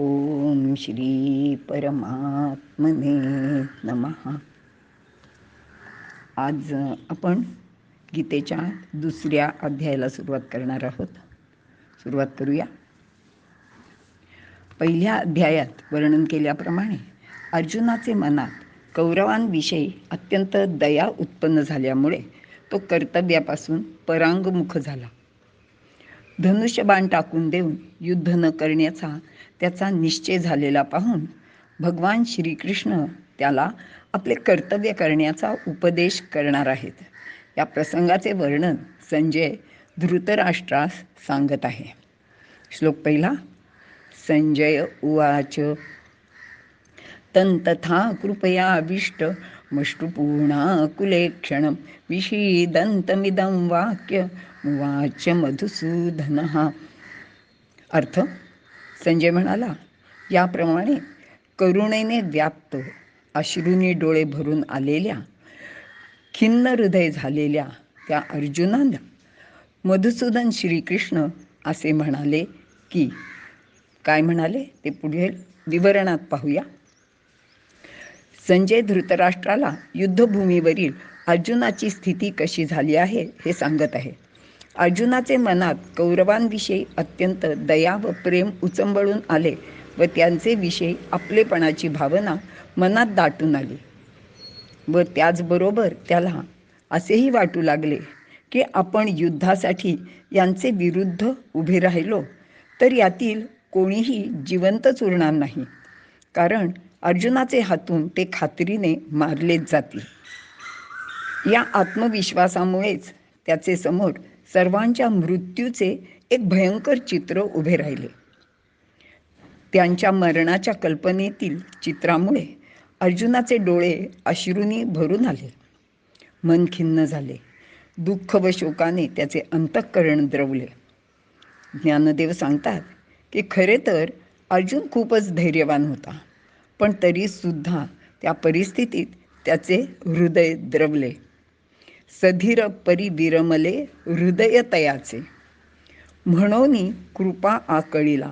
ओम श्री परमात्मने नमः. आज आपण गीतेच्या दुसऱ्या अध्यायाला सुरुवात करणार आहोत. सुरुवात करूया. पहिल्या अध्यायात वर्णन केल्याप्रमाणे अर्जुनाचे मनात कौरवांविषयी अत्यंत दया उत्पन्न झाल्यामुळे तो कर्तव्यापासून परांगमुख झाला. धनुष्यबाण टाकून देऊन युद्ध न करण्याचा त्याचा निश्चय झालेला पाहून भगवान श्रीकृष्ण त्याला आपले कर्तव्य करण्याचा उपदेश करणार आहेत. या प्रसंगाचे वर्णन संजय धृतराष्ट्रास सांगत आहे. श्लोक पहिला. संजय उवाच तंतथा कृपयाविष्ट मष्टुपूर्णाकुले क्षणं विषीदन्तमिदं वाक्य उवाच मधुसूदनः. अर्थ. संजय म्हणाला, याप्रमाणे करुणेने व्याप्त अश्रूंनी डोळे भरून आलेल्या खिन्न हृदय झालेल्या त्या अर्जुनाला मधुसूदन श्रीकृष्ण असे म्हणाले की, काय म्हणाले ते पुढील विवरणात पाहूया. संजय धृतराष्ट्राला युद्धभूमीवरील अर्जुनाची स्थिती कशी झाली आहे हे सांगत आहे. अर्जुनाचे मनात कौरवांविषयी अत्यंत दया व प्रेम उचंबळून आले व त्यांचे विषयी आपलेपणाची भावना मनात दाटून आली व त्याचबरोबर त्याला असेही वाटू लागले की आपण युद्धासाठी यांचे विरुद्ध उभे राहिलो तर यातील कोणीही जिवंतच उरणार नाही, कारण अर्जुनाचे हातून ते खात्रीने मारलेच जातील. या आत्मविश्वासामुळेच त्याचे समोर सर्वांच्या मृत्यूचे एक भयंकर चित्र उभे राहिले. त्यांच्या मरणाच्या कल्पनेतील चित्रामुळे अर्जुनाचे डोळे अश्रूंनी भरून आले, मन खिन्न झाले, दुःख व शोकाने त्याचे अंतःकरण द्रवले. ज्ञानदेव सांगतात की खरे तर अर्जुन खूपच धैर्यवान होता, पण तरीसुद्धा त्या परिस्थितीत त्याचे हृदय द्रवले. सधीर परिविरमले हृदय तयाचे, म्हणोनी कृपा आकळीला,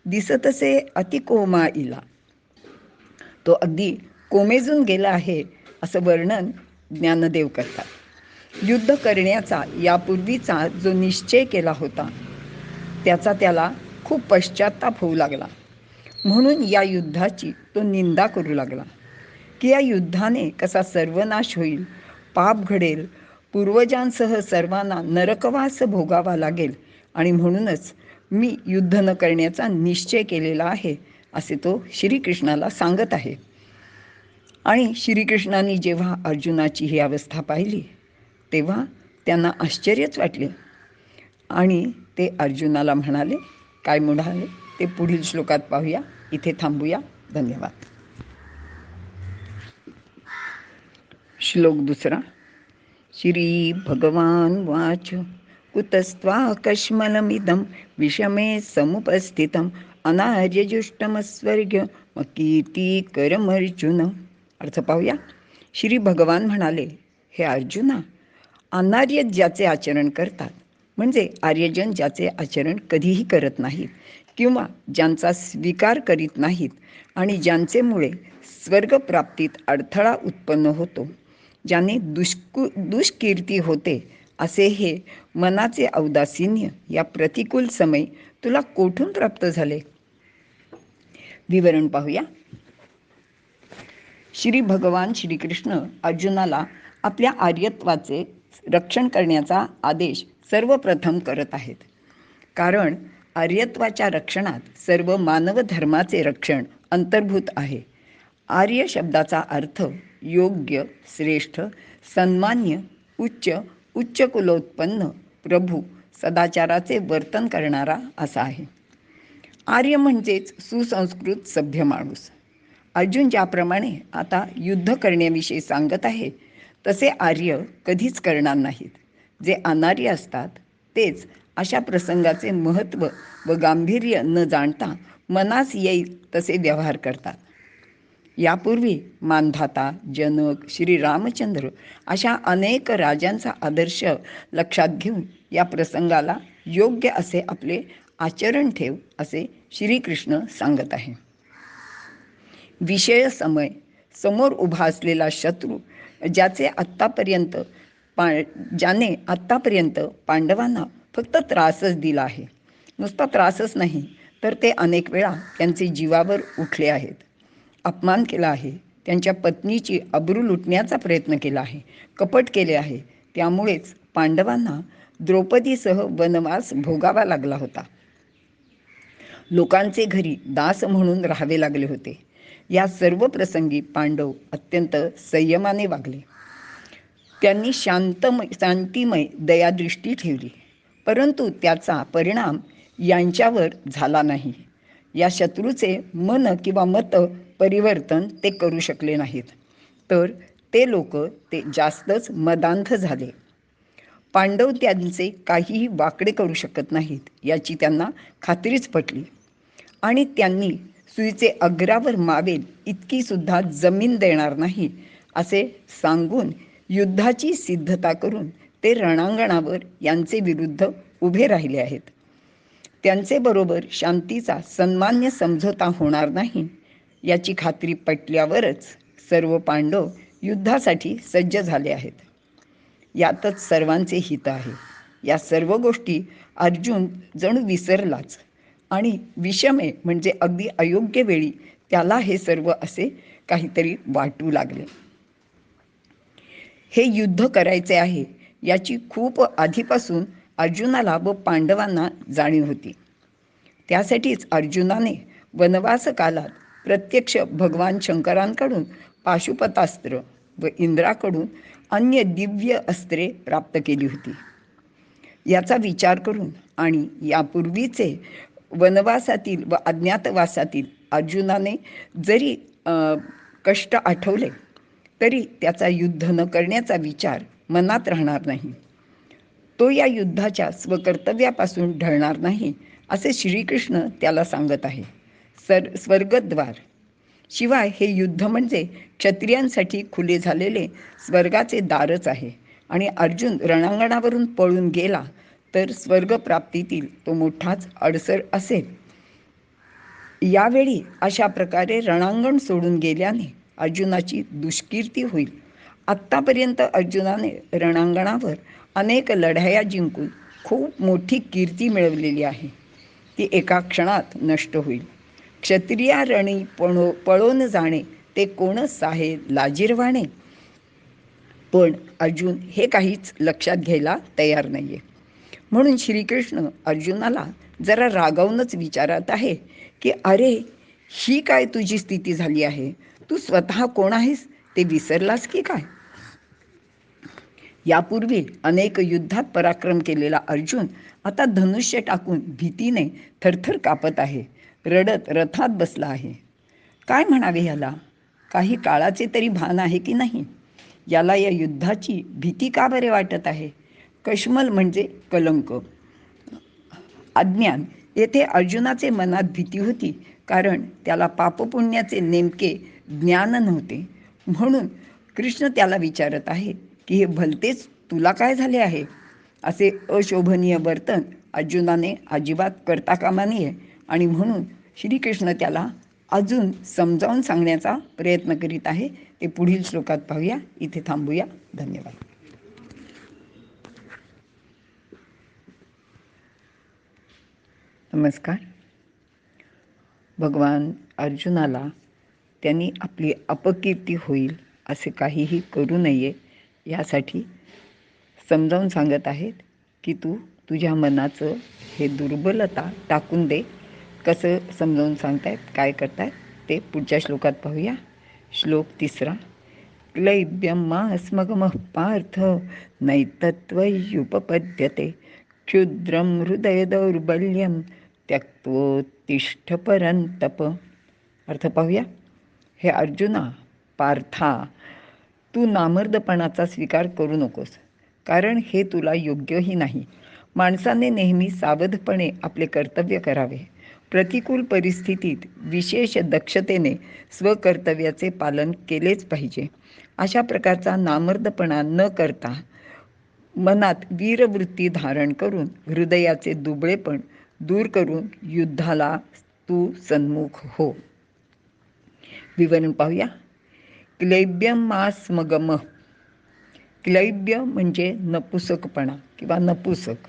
दिसतसे अतिकोमा इला. तो अगदी कोमेजून गेला आहे असं वर्णन ज्ञानदेव करतात. युद्ध करण्याचा यापूर्वीचा जो निश्चय केला होता त्याचा त्याला खूप पश्चाताप होऊ लागला. म्हणून या युद्धाची तो निंदा करू लागला की या युद्धाने कसा सर्वनाश होईल, पाप घडेल, पूर्वजांसह सर्वांना नरकवास भोगावा लागेल आणि म्हणूनच मी युद्ध न करण्याचा निश्चय केलेला आहे असे तो श्रीकृष्णाला सांगत आहे. आणि श्रीकृष्णाने जेव्हा अर्जुनाची ही अवस्था पाहिली तेव्हा त्यांना आश्चर्यच वाटले आणि ते अर्जुनाला म्हणाले, काय म्हणाले ते पुढील श्लोकात पाहूया. इथे थांबूया. धन्यवाद. श्लोक दुसरा. श्री भगवान वाच कुतस्त्वाकश्मलमिदं विषमे समुपस्थितम् अनार्यजुष्टमस्वर्ग्य कीर्तिकरमर्जुन. अर्थ पाहूया. श्री भगवान म्हणाले, हे अर्जुना, अनार्य ज्याचे आचरण करतात, म्हणजे आर्यजन ज्याचे आचरण कधीही करत नाहीत किंवा ज्यांचा स्वीकार करीत नाहीत आणि ज्यांचेमुळे स्वर्गप्राप्तीत अडथळा उत्पन्न होतो, ज्याने दुष्कीर्ती होते, असे हे मनाचे औदासीन्य या प्रतिकूल समय तुला कोठून प्राप्त झाले. विवरण पाहूया. श्री भगवान श्रीकृष्ण अर्जुनाला आपल्या आर्यत्वाचे रक्षण करण्याचा आदेश सर्वप्रथम करत आहेत, कारण आर्यत्वाच्या रक्षणात सर्व मानव धर्माचे रक्षण अंतर्भूत आहे. आर्य शब्दाचा अर्थ योग्य, श्रेष्ठ, सन्मान्य, उच्च कुलोत्पन्न, प्रभू, सदाचाराचे वर्तन करणारा असा आहे. आर्य म्हणजेच सुसंस्कृत सभ्य माणूस. अर्जुन ज्याप्रमाणे आता युद्ध करण्याविषयी सांगत आहे तसे आर्य कधीच करणार नाहीत. जे अनार्य असतात तेच अशा प्रसंगाचे महत्त्व व गांभीर्य न जाणता मनास येईल तसे व्यवहार करतात. यापूर्वी मानधाता, जनक, श्रीरामचंद्र अशा अनेक राजांचा आदर्श लक्षात घेऊन या प्रसंगाला योग्य असे आपले आचरण ठेव असे श्रीकृष्ण सांगत आहे. विषय समय समोर उभा असलेला शत्रू ज्याने आत्तापर्यंत पांडवांना फक्त त्रासच दिला आहे, नुसता त्रासच नाही तर ते अनेक वेळा त्यांचे जीवावर उठले आहेत, अपमान केला आहे, त्यांच्या पत्नीची अब्रू लुटण्याचा प्रयत्न केला आहे, कपट केले आहे. त्यामुळेच पांडवांना द्रौपदीसह वनवास भोगावा लागला होता. लोकांचे घरी दास म्हणून राहावे लागले होते. या सर्व प्रसंगी पांडव अत्यंत संयमाने वागले. त्यांनी शांतिमय दयादृष्टी ठेवली, परंतु त्याचा परिणाम यांच्यावर झाला नाही. या शत्रूचे मन किंवा मत परिवर्तन ते करू शकले नाहीत, तर ते लोक जास्तच मदांध झाले. पांडव त्यांचे काहीही वाकडे करू शकत नाहीत याची त्यांना खात्रीच पटली आणि त्यांनी सुईचे अग्रावर मावेल इतकी सुद्धा जमीन देणार नाही असे सांगून युद्धाची सिद्धता करून ते रणांगणावर यांचे विरुद्ध उभे राहिले आहेत. त्यांचे बरोबर शांतीचा सन्मान्य समझोता होणार नाही याची खात्री पटल्यावरच सर्व पांडव युद्धासाठी सज्ज झाले आहेत. यातच सर्वांचे हित आहे. या सर्व गोष्टी अर्जुन जणू विसरलाच आणि विषमे म्हणजे अगदी अयोग्य वेळी त्याला हे सर्व असे काहीतरी वाटू लागले. हे युद्ध करायचे आहे याची खूप आधीपासून अर्जुनाला व पांडवांना जाणीव होती. त्यासाठीच अर्जुनाने वनवास कालात प्रत्यक्ष भगवान शंकरांकडून पाशुपतास्त्र व इंद्राकडून अन्य दिव्य अस्त्रे प्राप्त केली होती. याचा विचार करून आणि यापूर्वीचे वनवासातील व अज्ञातवासातील अर्जुनाने जरी कष्ट आठवले तरी त्याचा युद्ध न करण्याचा विचार मनात राहणार नाही. तो या युद्धाच्या स्वकर्तव्यापासून ढळणार नाही असे श्रीकृष्ण त्याला सांगत आहे. स्वर्गद्वार शिवाय हे युद्ध म्हणजे क्षत्रियांसाठी खुले झालेले स्वर्गाचे दारच आहे आणि अर्जुन रणांगणावरून पळून गेला तर स्वर्गप्राप्तीतील तो मोठाच अडसर असेल. यावेळी अशा प्रकारे रणांगण सोडून गेल्याने अर्जुनाची दुष्कीर्ती होईल. आत्तापर्यंत अर्जुनाने रणांगणावर अनेक लढाया जिंकून खूप मोठी कीर्ती मिळवलेली आहे, ती एका क्षणात नष्ट होईल. क्षत्रिया रणी पळून जाणे ते कोणच साहे लाजिरवाणे. पण अर्जुन हे काहीच लक्षात घ्यायला तयार नाहीये. म्हणून श्रीकृष्ण अर्जुनाला जरा रागावूनच विचारत आहे की अरे, ही काय तुझी स्थिती झाली आहे? तू स्वतः कोण आहेस ते विसरलास की काय? यापूर्वी अनेक युद्धात पराक्रम केलेला अर्जुन आता धनुष्य टाकून भीतीने थरथर कापत आहे, रडत रथात बसला आहे. काय म्हणावे याला? काही काळाचे तरी भान आहे की नाही? याला या युद्धाची भीती का बरे वाटत आहे? कश्मल म्हणजे कलंक, अज्ञान. येथे अर्जुनाचे मनात भीती होती कारण त्याला पापपुण्याचे नेमके ज्ञान नव्हते. म्हणून कृष्ण त्याला विचारत आहे की हे भलतेच तुला काय झाले आहे? असे अशोभनीय वर्तन अर्जुनाने अजिबात करता कामा नये आणि म्हणून श्रीकृष्ण त्याला अजून समजावून सांगण्याचा प्रयत्न करीत आहे. ते पुढील श्लोकात पाहूया. इथे थांबूया. धन्यवाद. नमस्कार. भगवान अर्जुनाला त्यांनी आपली अपकीर्ती होईल असे काहीही करू नये यासाठी समजावून सांगत आहेत की तू तुझ्या मनाचं हे दुर्बलता टाकून दे. कसं समजावून सांगतायत, काय करतायत ते पुढच्या श्लोकात पाहूया. श्लोक 3. क्लैब्यमास्मगमः पार्थ नैतत्त्वयुपपद्यते क्षुद्रं हृदय दौर्बल्यं त्यक्तोत्तिष्ठ परन्तप. अर्थ पाहूया. हे अर्जुना, पार्था, तू नामर्दपणाचा स्वीकार करू नकोस, कारण हे तुला योग्यही नाही. माणसाने नेहमी सावधपणे आपले कर्तव्य करावे. प्रतिकूल परिस्थितीत विशेष दक्षतेने स्वकर्तव्याचे पालन केलेच पाहिजे. अशा प्रकारचा नामर्दपणा न करता मनात वीरवृत्ती धारण करून हृदयाचे दुबळेपण दूर करून युद्धाला तू सन्मुख हो. विवरण पाहूया. क्लैब्यम मास मगम. क्लैब्य म्हणजे नपुसकपणा किंवा नपुसक.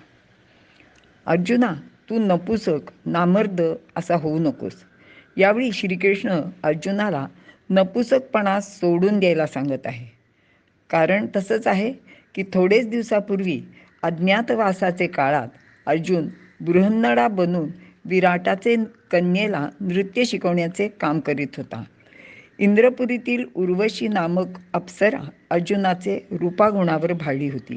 अर्जुना, तू नपुसक, नामर्द असा होऊ नकोस. यावेळी श्रीकृष्ण अर्जुनाला नपुसकपणा सोडून द्यायला सांगत आहे. कारण तसंच आहे की थोडेच दिवसापूर्वी अज्ञातवासाचे काळात अर्जुन बृहन्नळा बनून विराटाचे कन्येला नृत्य शिकवण्याचे काम करीत होता. इंद्रपुरीतील उर्वशी नामक अप्सरा अर्जुनाचे रूपागुणावर भाळली होती.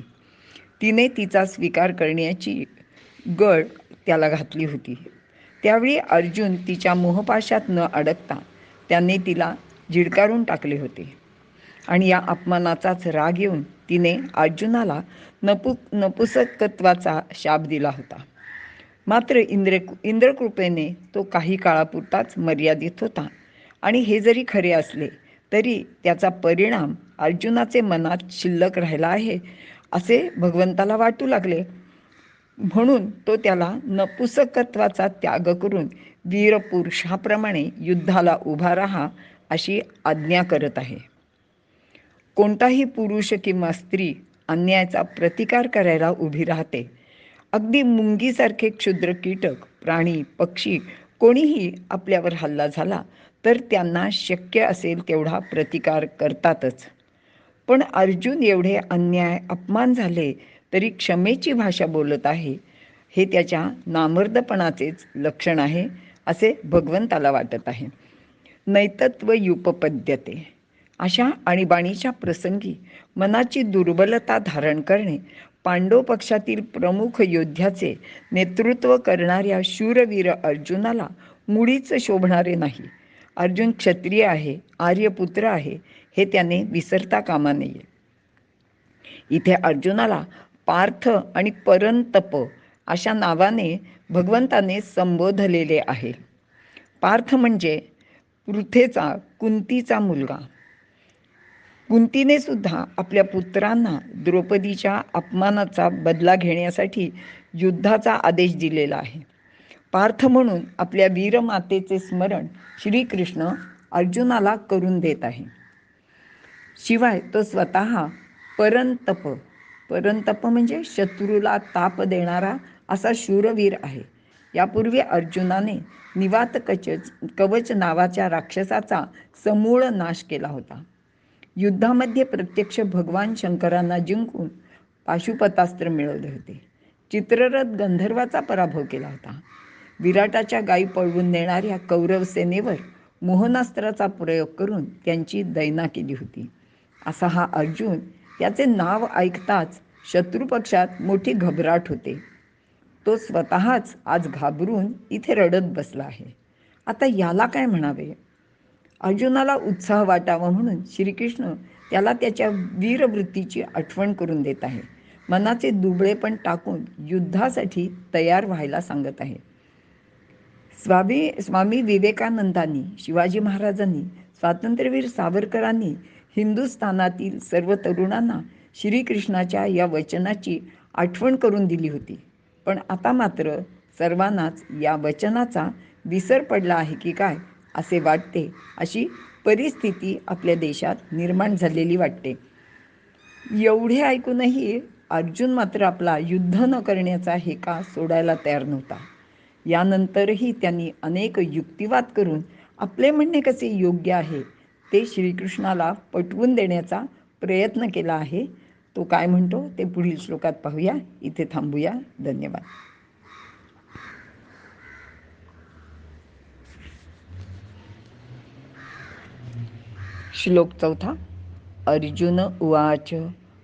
तिने तिचा स्वीकार करण्याची गळ त्याला घातली होती. त्यावेळी अर्जुन तिच्या मोहपाशात न अडकता त्याने तिला झिडकारून टाकले होते आणि या अपमानाचाच राग येऊन तिने अर्जुनाला नपुसकत्वाचा शाप दिला होता. मात्र इंद्रकृपेने तो काही काळापुरताच मर्यादित होता आणि हे जरी खरे असले तरी त्याचा परिणाम अर्जुनाचे मनात शिल्लक राहिला आहे असे भगवंताला वाटू लागले. म्हणून तो त्याला नपुसकत्वाचा त्याग करून वीरपुरुषाप्रमाणे युद्धाला उभा राहा अशी आज्ञा करत आहे. कोणताही पुरुष किंवा स्त्री अन्यायाचा प्रतिकार करायला उभी राहते. अगदी मुंगीसारखे क्षुद्र कीटक, प्राणी, पक्षी कोणीही आपल्यावर हल्ला झाला तर त्यांना शक्य असेल तेवढा प्रतिकार करतातच. पण अर्जुन एवढे अन्याय, अपमान झाले तरी क्षमेची भाषा बोलत आहे, हे त्याच्या नामर्दपणाचेच लक्षण आहे असे भगवंताला वाटत आहे. नैतत्वयुपपद्यते. अशा आणीबाणीच्या प्रसंगी मनाची दुर्बलता धारण करणे पांडव पक्षातील प्रमुख योद्ध्याचे नेतृत्व करणाऱ्या शूरवीर अर्जुनाला मुळीच शोभणारे नाही. अर्जुन क्षत्रिय आहे, आर्यपुत्र आहे हे त्याने विसरता कामा नये. इथे अर्जुनाला पार्थ आणि परंतप अशा नावाने भगवंताने संबोधलेले आहे. पार्थ म्हणजे पृथेचा, कुंतीचा मुलगा. कुंतीने सुद्धा आपल्या पुत्रांना द्रौपदीच्या अपमानाचा बदला घेण्यासाठी युद्धाचा आदेश दिलेला आहे. पार्थ म्हणून आपल्या वीरमातेचे स्मरण श्रीकृष्ण अर्जुनाला करून देत आहे. शिवाय तो स्वतः परंतप म्हणजे शत्रूला ताप देणारा असा शूरवीर आहे. यापूर्वी अर्जुनाने निवात कवच नावाच्या राक्षसाचा समूळ नाश केला होता. युद्धामध्ये प्रत्यक्ष भगवान शंकरांना जिंकून पाशुपतास्त्र मिळवले होते. चित्ररथ गंधर्वाचा पराभव केला होता. विराटाच्या गायी पळवून नेणाऱ्या कौरव सेनेवर मोहनास्त्राचा प्रयोग करून त्यांची दैना केली होती. असा हा अर्जुन, याचे नाव ऐकताच शत्रुपक्षात मोठी घबराट होते. तो स्वतःच आज घाबरून इथे रडत बसला आहे. आता याला काय म्हणावे? अर्जुनाला उत्साह वाटावा म्हणून श्रीकृष्ण त्याला त्याच्या वीरवृत्तीची आठवण करून देत आहे. मनाचे दुबळेपण टाकून युद्धासाठी तयार व्हायला सांगत आहे. स्वामी विवेकानंदांनी, शिवाजी महाराजांनी, स्वातंत्र्यवीर सावरकरांनी हिंदुस्थानातील सर्व तरुणांना श्रीकृष्णाच्या या वचनाची आठवण करून दिली होती. पण आता मात्र सर्वांनाच या वचनाचा विसर पडला आहे की काय असे वाटते. अशी परिस्थिती आपल्या देशात निर्माण झालेली वाटते. एवढे ऐकूनही अर्जुन मात्र आपला युद्ध न करण्याचा हेका सोडायला तयार नव्हता. यानंतरही त्यांनी अनेक युक्तिवाद करून आपले म्हणणे कसे योग्य आहे ते श्रीकृष्णाला पटवून देण्याचा प्रयत्न केला आहे. तो काय म्हणतो ते पुढील श्लोकात पाहूया. इथे थांबूया. धन्यवाद. श्लोक 4. अर्जुन उवाच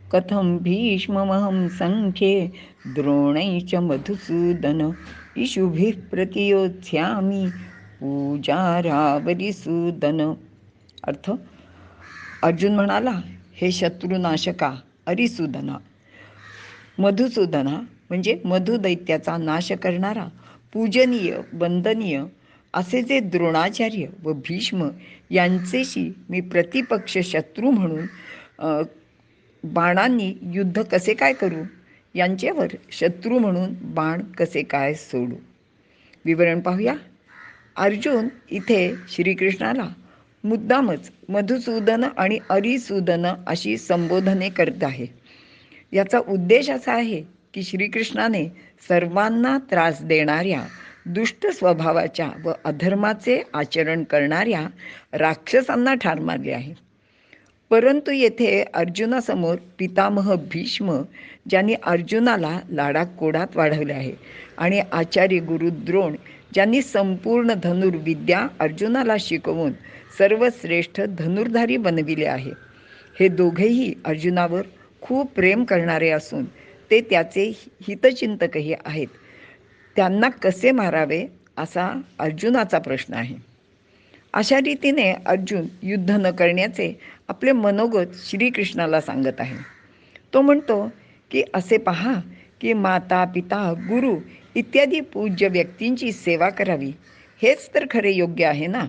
कथं भीष्ममहं संख्ये द्रोणैश्च मधुसूदन इषुभिः प्रतियोत्स्यामि पूजारावरिसूदन. अर्थ: अर्जुन म्हणाला, हे शत्रुनाशका अरिसूदना. मधुसूदना म्हणजे मधुदैत्याचा नाश करणारा, पूजनीय, वंदनीय असे जे द्रोणाचार्य व भीष्म यांचेशी मी प्रतिपक्ष शत्रू म्हणून बाणांनी युद्ध कसे काय करू, यांच्यावर शत्रू म्हणून बाण कसे काय सोडू. विवरण पाहूया. अर्जुन इथे श्रीकृष्णाला मुद्दामच मधुसूदन आणि अरिसूदन अशी संबोधने करत आहे. याचा उद्देश असा आहे की श्रीकृष्णाने सर्वांना त्रास देणाऱ्या, दुष्ट स्वभावाच्या व अधर्माचे आचरण करणाऱ्या राक्षसांना ठार मारले आहे. परंतु येथे अर्जुनासमोर पितामह भीष्म, ज्यांनी अर्जुनाला लाडाकोडात वाढवले आहे, आणि आचार्य गुरु द्रोण, ज्यांनी संपूर्ण धनुर्विद्या अर्जुनाला शिकवून सर्वश्रेष्ठ धनुर्धारी बनविले आहे, हे दोघेही अर्जुनावर खूप प्रेम करणारे असून ते त्याचे हितचिंतकही आहेत. त्यांना कसे मारावे असा अर्जुनाचा प्रश्न आहे. अशा रीतीने अर्जुन युद्ध न करण्याचे आपले मनोगत श्रीकृष्णाला सांगत आहे. तो म्हणतो की असे पहा की माता, पिता, गुरु इत्यादी पूज्य व्यक्तींची सेवा करावी, हेच तर खरे योग्य आहे ना.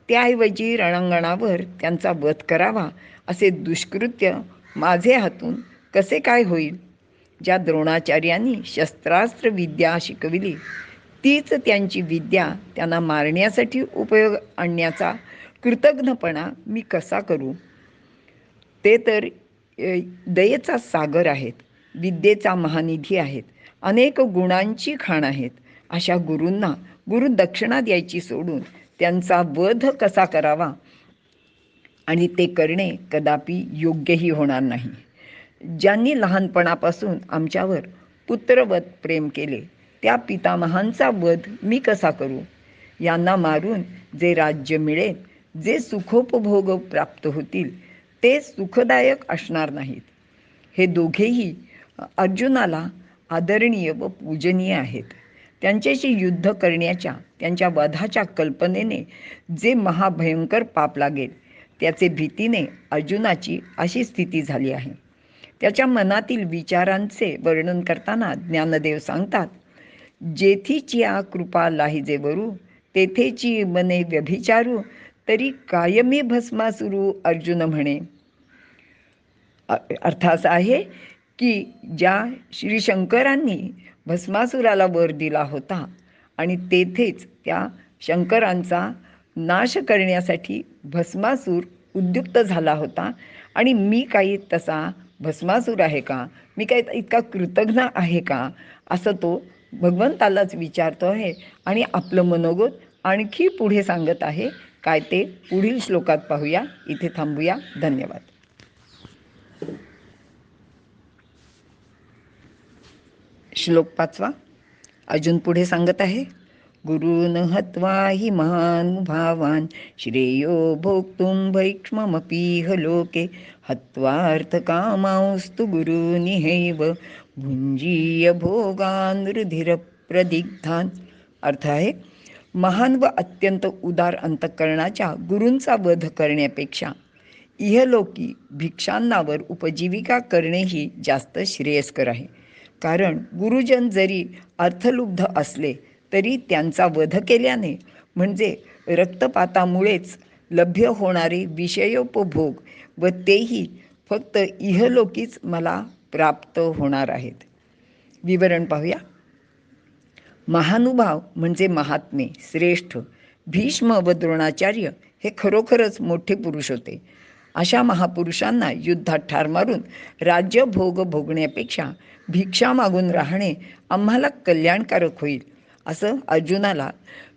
त्याऐवजी रणांगणावर त्यांचा वध करावा असे दुष्कृत्य माझे हातून कसे काय होईल? ज्या द्रोणाचार्यांनी शस्त्रास्त्र विद्या शिकविली, तीच त्यांची विद्या त्यांना मारण्यासाठी उपयोग आणण्याचा कृतज्ञपणा मी कसा करू? ते तर दयेचा सागर आहेत, विद्येचा महानिधी आहेत, अनेक गुणांची खाण आहेत. अशा गुरूंना गुरुदक्षिणा द्यायची सोडून त्यांचा वध कसा करावा? आणि ते करणे कदापि योग्यही होणार नाही. ज्यांनी लहानपणापासून आमच्यावर पुत्रवत प्रेम केले, त्या पितामहांचा वध मी कसा करू? यांना मारून जे राज्य मिळेल, जे सुखोपभोग प्राप्त होतील, ते सुखदायक असणार नाहीत. हे दोघेही अर्जुनाला आदरणीय व पूजनीय आहेत. त्यांच्याशी युद्ध करण्याच्या, त्यांच्या वधाच्या कल्पनेने जे महाभयंकर पाप लागेल, त्याचे भीतीने अर्जुनाची अशी स्थिती झाली आहे. त्याच्या मनातील विचारांचे वर्णन करताना ज्ञानदेव सांगतात, जेथीची कृपा लाहिजे वरू, तेथेची मने व्यभिचारू, तरी कायमी भस्मासुरू अर्जुन म्हणे. अर्थ असा आहे की ज्या श्री शंकरांनी भस्मासुराला वर दिला होता आणि तेथेच त्या शंकरांचा नाश करण्यासाठी भस्मासूर उद्युक्त झाला होता, आणि मी काही तसा भस्मासूर आहे का? मी काही इतका कृतज्ञ आहे का? असं तो भगवंतालाच विचारतो आहे आणि आपलं मनोगत आणखी पुढे सांगत आहे. काय ते पुढील श्लोकात पाहूया. इथे थांबूया. धन्यवाद. श्लोक 5. अर्जुन पुढे सांगत आहे, गुरुन हत्वा हि महानुभावान श्रेयो भोक्तुं भैक्ष्ममपीह लोके हत्वार्थ कामांस्तु गुरुनिहैव भुंजीय भोगान रुधिर प्रदिग्धान. अर्थ आहे, महान व अत्यंत उदार अंतःकरणाच्या गुरूंचा वध करण्यापेक्षा इहलोकी भिक्षांनावर उपजीविका करणेही जास्त श्रेयस्कर आहे. कारण गुरुजन जरी अर्थलुब्ध असले तरी त्यांचा वध केल्याने, म्हणजे रक्तपातामुळेच लभ्य होणारे विषयोपभोग, व तेही फक्त इहलोकीच मला प्राप्त होणार आहेत. विवरण पाहूया. महानुभाव म्हणजे महात्मे, श्रेष्ठ भीष्म व द्रोणाचार्य हे खरोखरच मोठे पुरुष होते. अशा महापुरुषांना युद्धात ठार मारून राज्य भोग भोगण्यापेक्षा भिक्षा मागून राहणे आम्हाला कल्याणकारक होईल, असं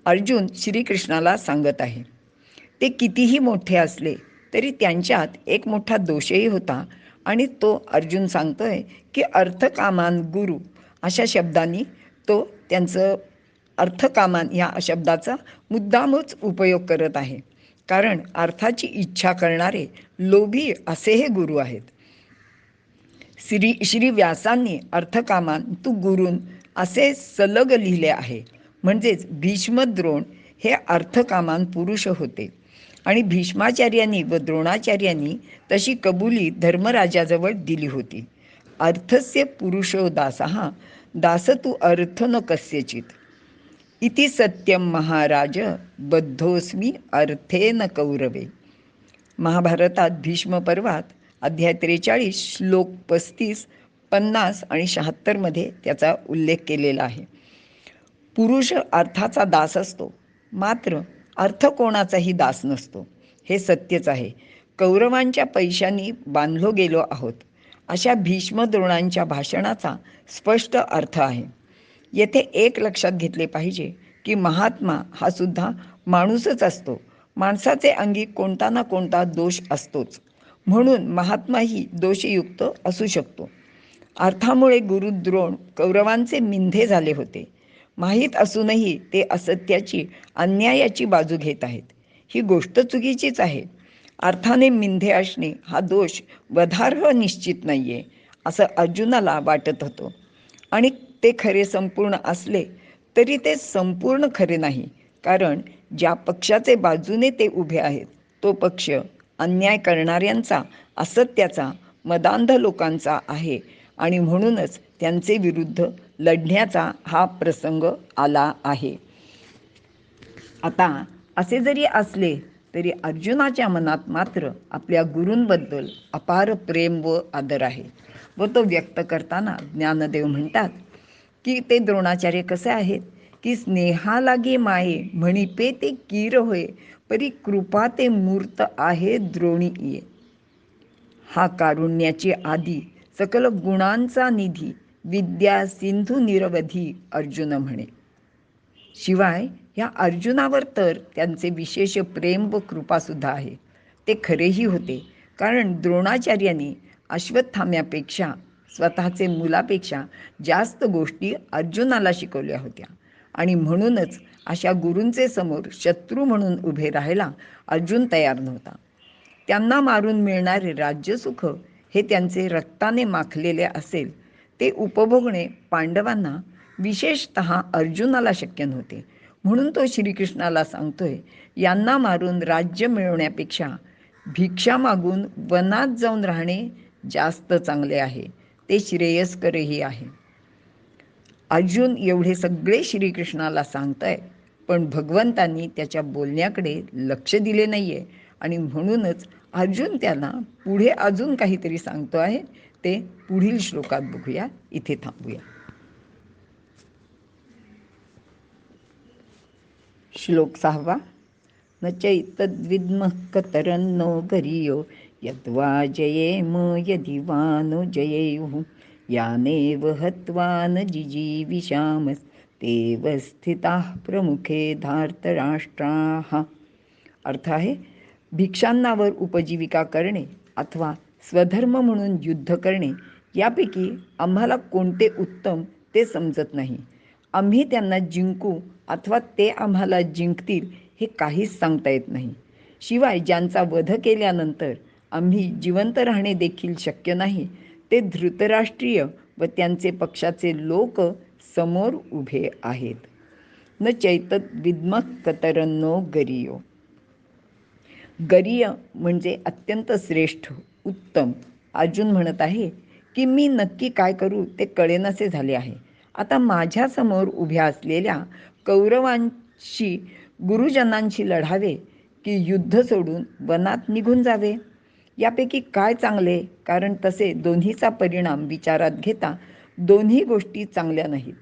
अर्जुन श्रीकृष्णाला सांगत आहे. ते कितीही मोठे असले तरी त्यांच्यात एक मोठा दोषही होता, आणि तो अर्जुन सांगतोय की अर्थकामान गुरु अशा शब्दांनी तो त्यांचं अर्थकामान या शब्दाचा मुद्दामच उपयोग करत आहे. कारण अर्थाची इच्छा करणारे लोभी असे हे गुरु आहेत. श्री व्यासांनी अर्थकामान तू गुरून असे सलग लिहिले आहे. म्हणजेच भीष्मद्रोण हे अर्थकामान पुरुष होते, आणि भीष्माचार्यांनी व द्रोणाचार्यांनी तशी कबुली धर्मराजाजवळ दिली होती. अर्थस्य पुरुषो दासः दास तू अर्थ न कस्यचित इति सत्यम महाराज बद्धोस्मी अर्थेन कौरवे. महाभारतात भीष्म पर्वात अध्याय 43 श्लोक 35, 50 आणि 76 मध्ये त्याचा उल्लेख केलेला आहे. पुरुष अर्थाचा दास असतो, मात्र अर्थ कोणाचाही दास नसतो. हे सत्यच आहे. कौरवांच्या पैशांनी बांधलो गेलो आहोत, अशा भीष्म द्रोणांच्या भाषणाचा स्पष्ट अर्थ आहे. येथे एक लक्षात घेतले पाहिजे की महात्मा हा सुद्धा माणूसच असतो. माणसाचे अंगी कोणता ना कोणता दोष असतोच, म्हणून महात्माही दोषयुक्त असू शकतो. अर्थामुळे गुरु द्रोण कौरवांचे मिंधे झाले होते. माहीत असूनही ते असत्याची, अन्यायाची बाजू घेत आहेत. ही गोष्ट चुकीचीच आहे. अर्थाने मिंधे असणे हा दोष वधार्ह निश्चित नाहीये, असं अर्जुनाला वाटत होतं. आणि ते खरे संपूर्ण असले तरी ते संपूर्ण खरे नाही, कारण ज्या पक्षाचे बाजूने ते उभे आहेत तो पक्ष अन्याय करणाऱ्यांचा, असत्याचा, मदांध लोकांचा आहे आणि म्हणूनच त्यांचे विरुद्ध लढण्याचा हा प्रसंग आला आहे. आता असे जरी असले तरी अर्जुनाच्या मनात मात्र आपल्या गुरूंबद्दल अपार प्रेम व आदर आहे व तो व्यक्त करताना ज्ञानदेव म्हणतात की ते द्रोणाचार्य कसे आहेत की स्नेहालागे माये म्हणिपे ते कीर होय, परी कृपा ते मूर्त आहे द्रोणी ये. हा कारुण्याची आदी, सकल गुणांचा निधी, विद्या सिंधू निरवधी अर्जुन म्हणे. शिवाय या अर्जुनावर तर त्यांचे विशेष प्रेम व कृपासुद्धा आहे. ते खरेही होते, कारण द्रोणाचार्यांनी अश्वत्थाम्यापेक्षा, स्वतःचे मुलापेक्षा जास्त गोष्टी अर्जुनाला शिकवल्या होत्या आणि म्हणूनच अशा गुरूंचे समोर शत्रू म्हणून उभे राहायला अर्जुन तयार नव्हता. त्यांना मारून मिळणारे राज्यसुख हे त्यांचे रक्ताने माखलेले असेल, ते उपभोगणे पांडवांना, विशेषतः अर्जुनाला शक्य नव्हते. म्हणून तो श्रीकृष्णाला सांगतोय, यांना मारून राज्य मिळवण्यापेक्षा भिक्षा मागून वनात जाऊन राहणे जास्त चांगले आहे, ते श्रेयस्करही आहे. अर्जुन एवढे सगळे श्रीकृष्णाला सांगताय, पण भगवंतांनी त्याच्या बोलण्याकडे लक्ष दिले नाहीये आणि म्हणूनच अर्जुन त्याला पुढे अजून काहीतरी सांगतो आहे. ते पुढील श्लोकात बघूया. इथे थांबूया. श्लोक 6. न चैतद्विद्मः कतरन्नो गरीयो यद्वा जयेम यदि वा नो जयेयुः यानेव हत्वा न जिजीविषामस्तेव स्थिताः प्रमुखे धार्तराष्ट्राः. अर्थ आहे, भिक्षांनावर उपजीविका करणे अथवा स्वधर्म म्हणून युद्ध करणे यापैकी आम्हाला कोणते उत्तम ते समजत नाही. आम्ही त्यांना जिंकू अथवा ते आम्हाला जिंकतील हे काहीच सांगता येत नाही. शिवाय ज्यांचा वध केल्यानंतर आम्ही जिवंत राहणे देखील शक्य नाही, ते धृतराष्ट्रीय व त्यांचे पक्षाचे लोक समोर उभे आहेत. न चैतद्विद्मः कतरन्नो गरीयो. गरीय म्हणजे अत्यंत श्रेष्ठ, उत्तम. अर्जुन म्हणत आहे की मी नक्की काय करू ते कळेनासे झाले आहे. आता माझ्यासमोर उभ्या असलेल्या कौरवांशी, गुरुजनांशी लढावे की युद्ध सोडून वनात निघून जावे, यापैकी काय चांगले? कारण तसे दोन्हीचा परिणाम विचारात घेता दोन्ही गोष्टी चांगल्या नाहीत.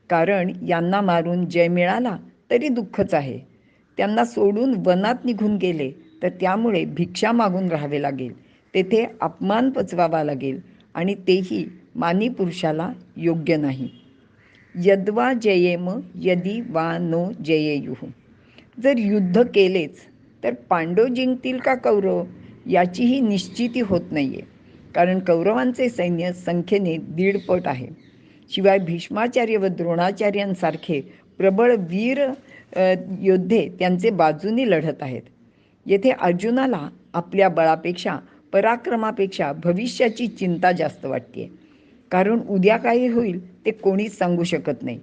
कारण यांना मारून जय मिळाला तरी दुःखच आहे, त्यांना सोडून वनात निघून गेले तर त्यामुळे भिक्षा मागून राहावे लागेल, तेथे अपमान पचवावा लागेल आणि तेही मानी पुरुषाला योग्य नाही. यद्वा जयेम यदि वा नो जयेयुः. जर युद्ध केलेच तर पांडव जिंकतील का कौरव याचीही निश्चिती होत नाहीये, कारण कौरवांचे सैन्य संख्येने 1.5 पट आहे. शिवाय भीष्माचार्य व द्रोणाचार्यांसारखे प्रबळ वीर योद्धे त्यांचे बाजूनी लढत आहेत. येथे अर्जुनाला आपल्या बळापेक्षा, पराक्रमापेक्षा भविष्याची चिंता जास्त वाटते, कारण उद्या काय होईल ते कोणीच सांगू शकत नाही.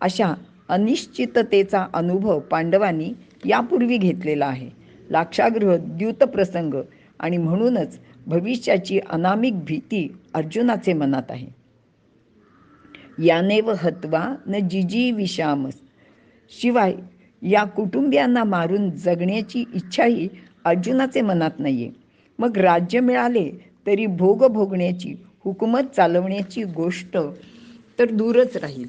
अशा अनिश्चिततेचा अनुभव पांडवांनी यापूर्वी घेतलेला आहे. लाक्षागृह, द्यूतप्रसंग आणि म्हणूनच भविष्याची अनामिक भीती अर्जुनाचे मनात आहे. यानेव हत्वा न जिजीविषामस्. शिवाय या कुटुंबियांना मारून जगण्याची इच्छाही अर्जुनाचे मनात नाहीये. मग राज्य मिळाले तरी भोग भोगण्याची, हुकूमत चालवण्याची गोष्ट तर दूरच राहील.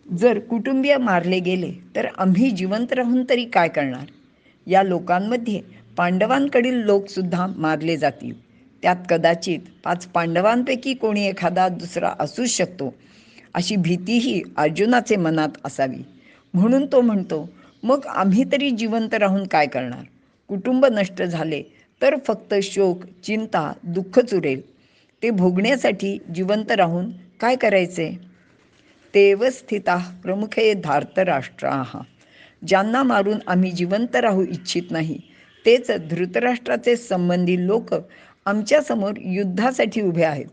जर कुटुंबीय मारले गेले तर आम्ही जिवंत राहून तरी काय करणार? या लोकांमध्ये पांडवांकडील लोकसुद्धा मारले जातील. त्यात कदाचित 5 पांडवांपैकी कोणी एखादा दुसरा असूच शकतो, अशी भीतीही अर्जुनाचे मनात असावी. म्हणून तो म्हणतो, मग आम्ही तरी जिवंत राहून काय करणार? कुटुंब नष्ट झाले तर फक्त शोक, चिंता, दुःखच उरेल. ते भोगण्यासाठी जिवंत राहून काय करायचे? तेव स्थिताः प्रमुखे धार्तराष्ट्राः. ज्यांना मारून आम्ही जिवंत राहू इच्छित नाही, तेच धृतराष्ट्राचे संबंधी लोक आमच्यासमोर युद्धासाठी उभे आहेत.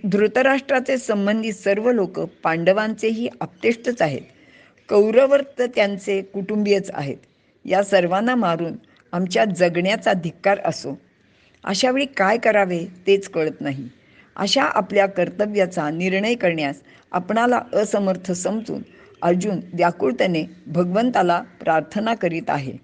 धृतराष्ट्राचे संबंधी सर्व लोक पांडवांचेही आप्तेष्टच आहेत. कौरव तर त्यांचे कुटुंबीयच आहेत. या सर्वांना मारून आमच्या जगण्याचा धिक्कार असो. अशावेळी काय करावे तेच कळत नाही. अशा आपल्या कर्तव्याचा निर्णय करण्यास आपणाला असमर्थ समजून अर्जुन व्याकुळतेने भगवंताला प्रार्थना करीत आहे.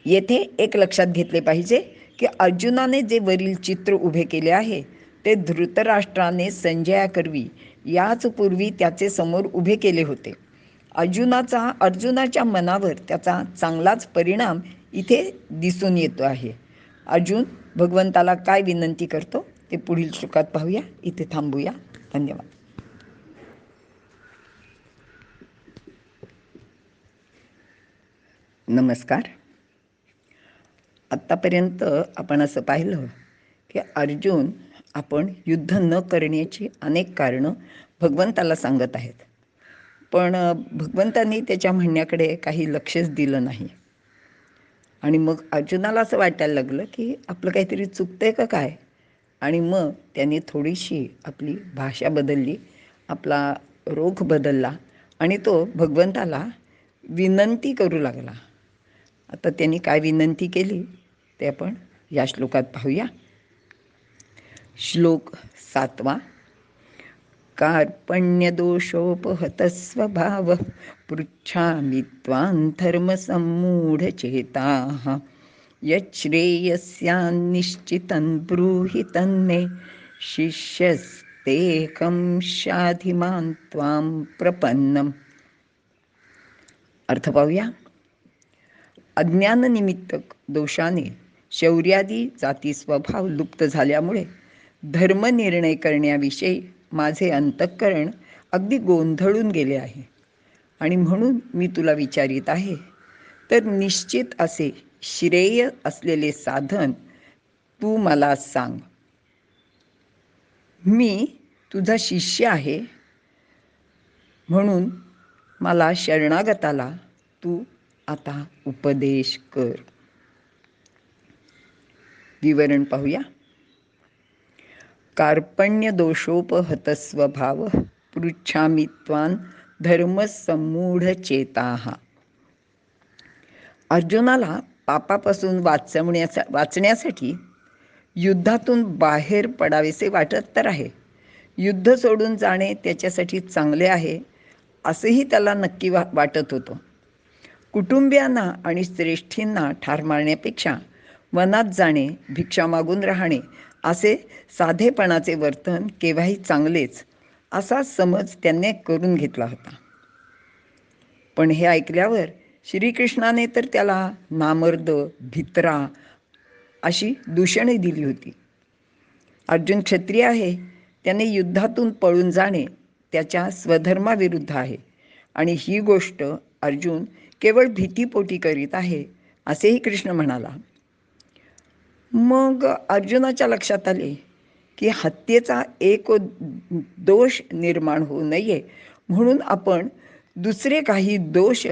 येथे एक लक्षात घेतले पाहिजे की अर्जुनाने जे वरील चित्र उभे केले आहे ते धृतराष्ट्राने संजयाकरवी याच पूर्वी त्याचे समोर उभे केले होते. अर्जुनाच्या मनावर त्याचा चांगलाच परिणाम इथे दिसून येतो आहे. अर्जुन भगवंताला काय विनंती करतो ते पुढील श्लोकात पाहूया. इथे थांबूया. धन्यवाद. नमस्कार. आत्तापर्यंत आपण असं पाहिलं की अर्जुन आपण युद्ध न करण्याची अनेक कारणं भगवंताला सांगत आहेत. पण भगवंतांनी त्याच्या म्हणण्याकडे काही लक्षच दिलं नाही. आणि मग अर्जुनाला असं वाटायला लागलं की आपलं काहीतरी चुकतंय का काय? आणि मग त्यांनी थोडीशी आपली भाषा बदलली, आपला रोख बदलला आणि तो भगवंताला विनंती करू लागला. आता त्यांनी काय विनंती केली ते आपण या श्लोकात पाहूया. श्लोक 7. कार्पण्यदोषोपहतस्वभावः पृच्छामि त्वां धर्मसम्मूढचेताः यच्छ्रेयस्यान्निश्चितं ब्रूहि तन्मे शिष्यस्तेकं शाधि मां त्वां प्रपन्नम्. अर्थ पाहूया. अज्ञाननिमित्तक दोषाने शौर्यादी जाती स्वभाव लुप्त झाल्यामुळे धर्मनिर्णय करण्याविषयी माझे अंतःकरण अगदी गोंधळून गेले आहे आणि म्हणून मी तुला विचारित आहे. तर निश्चित असे श्रेय असलेले साधन तू मला सांग. मी तुझा शिष्य आहे, म्हणून मला शरणागताला तू आता उपदेश कर. विवरण पाहूया. कार्पण्य दोषोपहतस्वभाव पृच्छामि त्वां धर्मसम्मूढचेताः. अर्जुनाला पापापासून वाचण्यासाठी युद्धातून बाहेर पडावेसे वाटत तर आहे. युद्ध सोडून जाणे त्याच्यासाठी चांगले आहे असंही त्याला नक्की वाटत होतं. कुटुंबियांना आणि श्रेष्ठींना ठार मारण्यापेक्षा वनात जाणे, भिक्षा मागून राहणे असे साधेपणाचे वर्तन केव्हाही चांगलेच असा समज त्याने करून घेतला होता. पण हे ऐकल्यावर श्रीकृष्णाने तर त्याला नामर्द, भित्रा अशी दूषणे दिली होती. अर्जुन क्षत्रिय आहे, त्याने युद्धातून पळून जाणे त्याच्या स्वधर्माविरुद्ध आहे आणि ही गोष्ट अर्जुन केवळ भीतीपोटी करीत आहे असेही कृष्ण म्हणाला. मग अर्जुनाच्या लक्षात आले की हत्येचा एक दोष निर्माण होऊ नये म्हणून आपण दुसरे काही दोष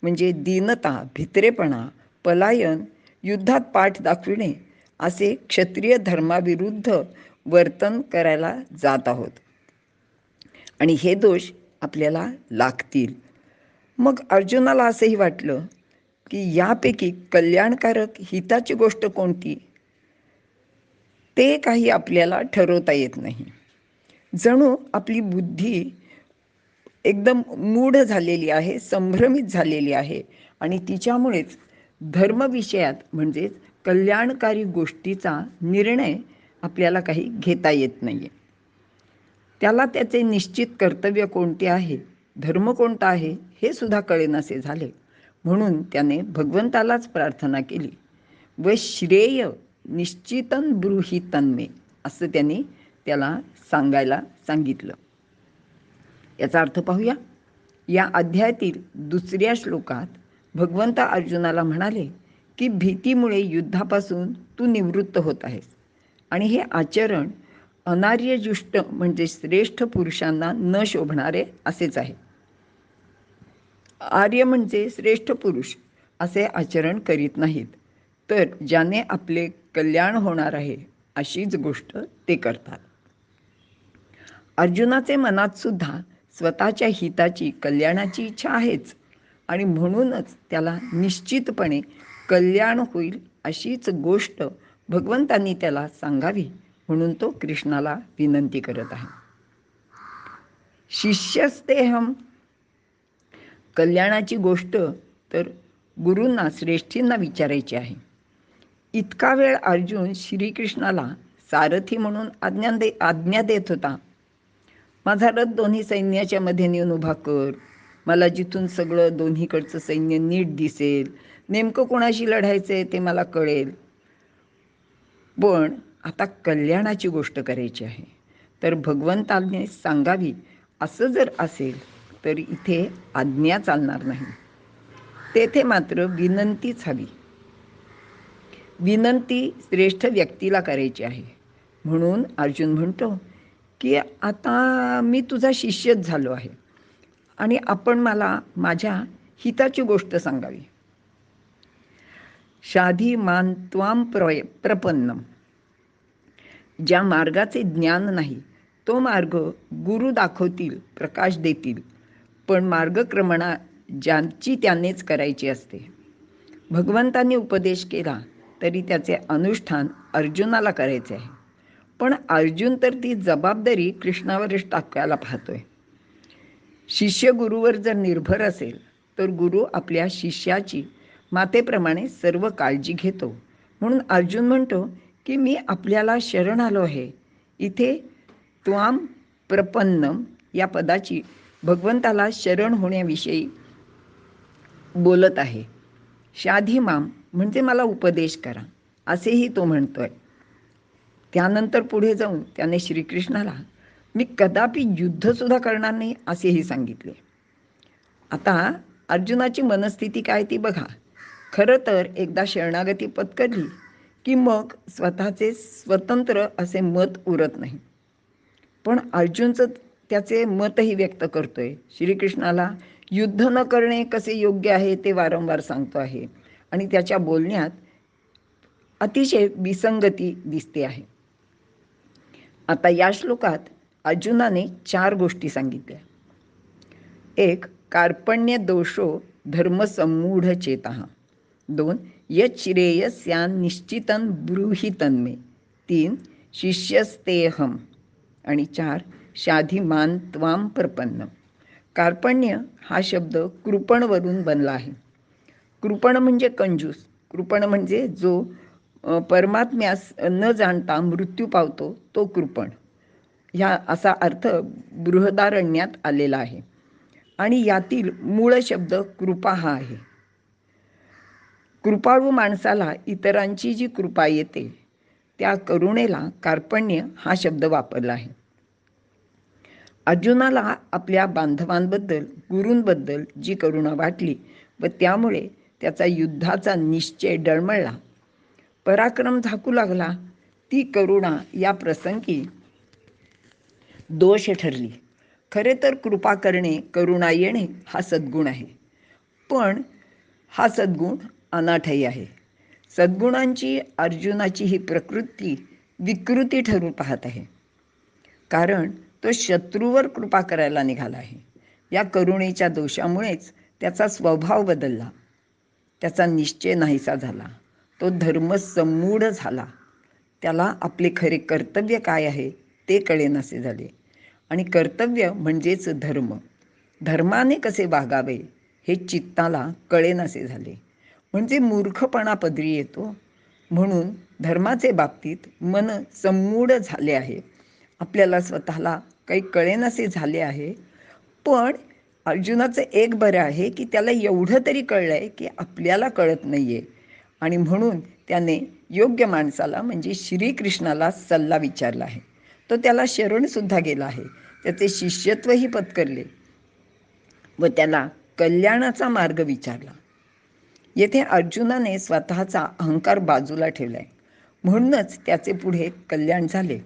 म्हणजे दीनता, भित्रेपणा, पलायन, युद्धात पाठ दाखविणे असे क्षत्रिय धर्माविरुद्ध वर्तन करायला जात आहोत आणि हे दोष आपल्याला लागतील. मग अर्जुनाला असंही वाटलं की यापैकी कल्याणकारक हिताची गोष्ट कोणती ते काही आपल्याला ठरवता येत नाही. जणू आपली बुद्धी एकदम मूढ झालेली आहे, संभ्रमित झालेली आहे आणि तिच्यामुळेच धर्मविषयात म्हणजेच कल्याणकारी गोष्टीचा निर्णय आपल्याला काही घेता येत नाही. त्याला त्याचे निश्चित कर्तव्य कोणते आहे, धर्म कोणता आहे हे सुद्धा कळेनासे झाले. म्हणून त्याने भगवंतालाच प्रार्थना केली व श्रेय निश्चितन ब्रूहि तन्मे असं त्यांनी त्याला सांगायला सांगितलं. याचा अर्थ पाहूया. या अध्यायातील दुसऱ्या श्लोकात भगवंत अर्जुनाला म्हणाले की भीतीमुळे युद्धापासून तू निवृत्त होत आहेस आणि हे आचरण अनार्यजुष्ट म्हणजे श्रेष्ठ पुरुषांना न शोभणारे असेच आहे. आर्य म्हणजे श्रेष्ठ पुरुष असे आचरण करीत नाहीत, तर ज्याने आपले कल्याण होणार आहे अशीच गोष्ट ते करतात. अर्जुनाचे मनात सुद्धा स्वतःच्या हिताची कल्याणाची इच्छा आहेच आणि म्हणूनच त्याला निश्चितपणे कल्याण होईल अशीच गोष्ट भगवंतांनी त्याला सांगावी म्हणून तो कृष्णाला विनंती करत आहे. शिष्यस्तेहम, कल्याणाची गोष्ट तर गुरूंना श्रेष्ठींना विचारायची आहे. इतका वेळ अर्जुन श्रीकृष्णाला सारथी म्हणून आज्ञा देत होता. माझा रथ दोन्ही सैन्याच्या मध्ये नेऊन उभा कर, मला जिथून सगळं दोन्हीकडचं सैन्य नीट दिसेल, नेमकं कोणाशी लढायचं आहे ते मला कळेल. पण आता कल्याणाची गोष्ट करायची आहे तर भगवंताने सांगावी असं जर असेल तर इथे आज्ञा चालणार नाही, तेथे मात्र विनंतीच हवी. विनंती श्रेष्ठ व्यक्तीला करायची आहे. म्हणून अर्जुन म्हणतो की आता मी तुझा शिष्यच झालो आहे आणि आपण मला माझ्या हिताची गोष्ट सांगावी. शाधी मान त्वाम प्रपन्नम, ज्या मार्गाचे ज्ञान नाही तो मार्ग गुरु दाखवतील, प्रकाश देतील, पण मार्गक्रमणा ज्यांची त्यानेच करायची असते. भगवंतांनी उपदेश केला तरी त्याचे अनुष्ठान अर्जुनाला करायचे आहे, पण अर्जुन तर ती जबाबदारी कृष्णावरच टाकायला पाहतोय. शिष्य गुरुवर जर निर्भर असेल तर गुरु आपल्या शिष्याची मातेप्रमाणे सर्व काळजी घेतो. म्हणून अर्जुन म्हणतो की मी आपल्याला शरण आलो आहे. इथे त्वाम प्रपन्नम या पदाची भगवंताला शरण होण्याविषयी बोलत आहे. शाधी माम म्हणजे मला उपदेश करा असेही तो म्हणतोय. त्यानंतर पुढे जाऊन त्याने श्रीकृष्णाला मी कदापि युद्धसुद्धा करणार नाही असेही सांगितले. आता अर्जुनाची मनस्थिती काय ती बघा. खरं तर एकदा शरणागती पत्करली की मग स्वतःचे स्वतंत्र असे मत उरत नाही. पण अर्जुनचं त्याचे मतही व्यक्त करतोय. श्रीकृष्णाला युद्ध न करणे कसे योग्य आहे ते वारंवार सांगतो आहे आणि त्याच्या बोलण्यात अतिशय विसंगती दिसते आहे. आता या श्लोकात अर्जुनाने 4 गोष्टी सांगितल्या. 1. कार्पण्य दोषो धर्मसम्मूढ चेतः. 2. यच्छ्रेयस्यान् निश्चितं ब्रूहि तन्मे. 3. शिष्यस्तेऽहम्. आणि 4. शाधिमान् त्वां प्रपन्नम्. कार्पण्य हा शब्द कृपणवरून बनला आहे. कृपण म्हणजे कंजूस. कृपण म्हणजे जो परमात्म्यास न जाणता मृत्यू पावतो तो कृपण, ह्या असा अर्थ बृहदारण्यात आलेला आहे. आणि यातील मूळ शब्द कृपा हा आहे. कृपाळू माणसाला इतरांची जी कृपा येते त्या करुणेला कार्पण्य हा शब्द वापरला आहे. अर्जुनाला आपल्या बांधवांबद्दल, गुरूंबद्दल जी करुणा वाटली व त्यामुळे त्याचा युद्धाचा निश्चय डळमळला, पराक्रम झाकू लागला, ती करुणा या प्रसंगी दोष ठरली. खरे तर कृपा करणे, करुणा येणे हा सद्गुण आहे, पण हा सद्गुण अनाठायी आहे. सद्गुणांची अर्जुनाची ही प्रकृती विकृती ठरून पाहत आहे, कारण तो शत्रूवर कृपा करायला निघाला आहे. या करुणेच्या दोषामुळेच त्याचा स्वभाव बदलला, त्याचा निश्चय नाहीसा झाला, तो धर्मसम्मूढ झाला. त्याला आपले खरे कर्तव्य काय आहे ते कळेनासे झाले आणि कर्तव्य म्हणजेच धर्म, धर्माने कसे वागावे हे चित्ताला कळेनासे झाले. म्हणजे मूर्खपणा पदरी येतो. म्हणून धर्माचे बाबतीत मन सम्मूढ झाले आहे. आपल्याला स्वतःला काही कळेनासे झाले आहे. पण अर्जुनाचं एक बरं आहे की त्याला एवढं तरी कळलं आहे की आपल्याला कळत नाही आहे, आणि म्हणून त्याने योग्य माणसाला म्हणजे श्रीकृष्णाला सल्ला विचारला आहे. तो त्याला शरणसुद्धा गेला आहे, त्याचे शिष्यत्वही पत्करले व त्याला कल्याणाचा मार्ग विचारला. येथे अर्जुनाने स्वतःचा अहंकार बाजूला ठेवलाय, म्हणूनच त्याचे पुढे कल्याण झाले.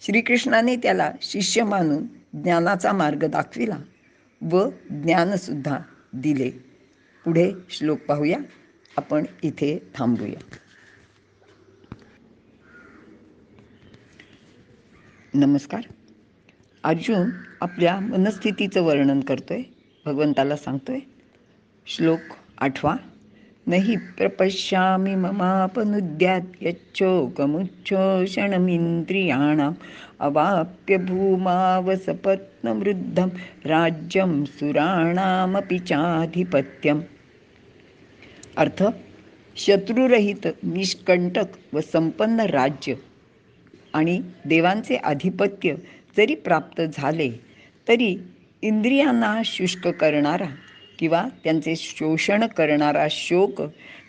श्रीकृष्णाने त्याला शिष्य मानून ज्ञानाचा मार्ग दाखविला व ज्ञानसुद्धा दिले. पुढे श्लोक पाहूया. आपण इथे थांबूया. नमस्कार. अर्जुन आपल्या मनस्थितीचं वर्णन करतोय, भगवंताला सांगतोय. श्लोक 8. नहि प्रपश्यामि ममापनुद्यात् यच्छोकमुच्छोषणमिन्द्रियाणाम् अवाप्य भूमावसपत्नवृद्धं राज्यं सुराणामपि चाधिपत्यम्. अर्थ: शत्रुरहित, निष्कंटक व संपन्न राज्य आणि देवांचे अधिपत्य जरी प्राप्त झाले तरी इंद्रियांना शुष्क करणारा किंवा त्यांचे शोषण करणारा शोक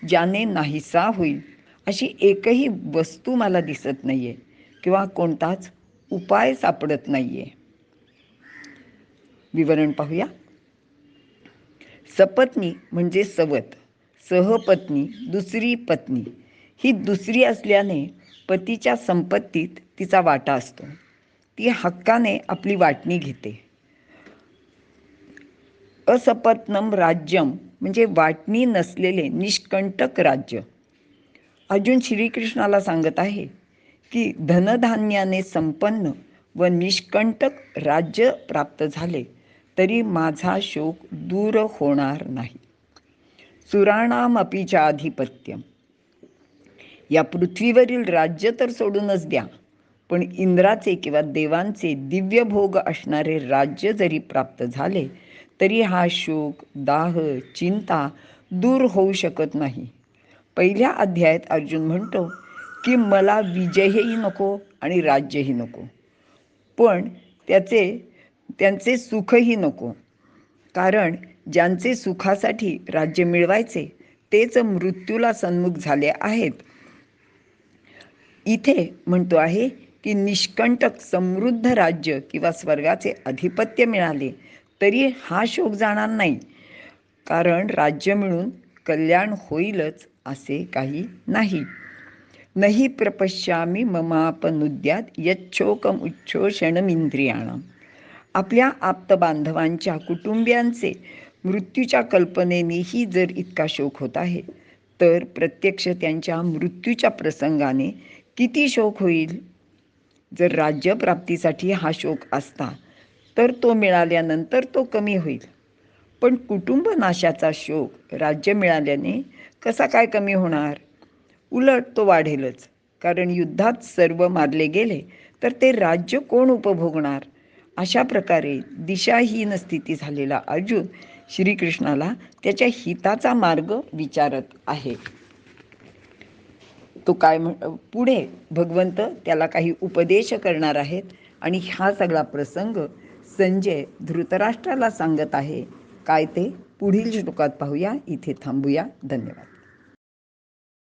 ज्याने नाहीसा होईल अशी एकही वस्तू मला दिसत नाही आहे किंवा कोणताच उपाय सापडत नाही आहे. विवरण पाहूया. सपत्नी म्हणजे सवत, सहपत्नी दुसरी पत्नी. ही दुसरी असल्याने पतीच्या संपत्तीत तिचा वाटा असतो. ती हक्काने आपली वाटणी घेते. असपत्नम राज्यम म्हणजे वाटणी नसलेले निष्कंटक राज्य. अर्जुन श्रीकृष्णाला सांगत आहे की धनधान्याने संपन्न व निष्कंटक राज्य प्राप्त झाले तरी माझा शोक दूर होणार नाही. सुराणामपि चाधिपत्यम. या पृथ्वीवरील राज्य तर सोडूनच द्या, पण इंद्राचे किंवा देवांचे दिव्य भोग असणारे राज्य जरी प्राप्त झाले तरी हा शोक, दाह, चिंता दूर होऊ शकत नाही. पहिल्या अध्यायात अर्जुन म्हणतो की मला विजयही नको आणि राज्यही नको, पण त्यांचे सुखही नको. कारण ज्यांचे सुखासाठी राज्य मिळवायचे तेच मृत्यूला सन्मुख झाले आहेत. इथे म्हणतो आहे की निष्कंटक समृद्ध राज्य किंवा स्वर्गाचे अधिपत्य मिळाले तरी हा शोक जाणार नाही, कारण राज्य मिळून कल्याण होईलच असे काही नाही. नहि प्रपश्यामि ममापनुद्यात् यच्छोकम उच्छोषणमिंद्रियाणाम. आपल्या आप्तबांधवांच्या, कुटुंबियांचे मृत्यूच्या कल्पनेनेही जर इतका शोक होत आहे तर प्रत्यक्ष त्यांच्या मृत्यूच्या प्रसंगाने किती शोक होईल. जर राज्यप्राप्तीसाठी हा शोक असता तर तो मिळाल्यानंतर तो कमी होईल, पण कुटुंब नाशाचा शोक राज्य मिळाल्याने कसा काय कमी होणार. उलट तो वाढेलच, कारण युद्धात सर्व मारले गेले तर ते राज्य कोण उपभोगणार. अशा प्रकारे दिशाहीन स्थिती झालेला अर्जुन श्रीकृष्णाला त्याच्या हिताचा मार्ग विचारत आहे. तो काय पुढे भगवंत त्याला काही उपदेश करणार आहेत आणि हा सगळा प्रसंग संजय धृतराष्ट्राला सांगत आहे. काय ते पुढील श्लोकात पाहूया. इथे थांबूया. धन्यवाद.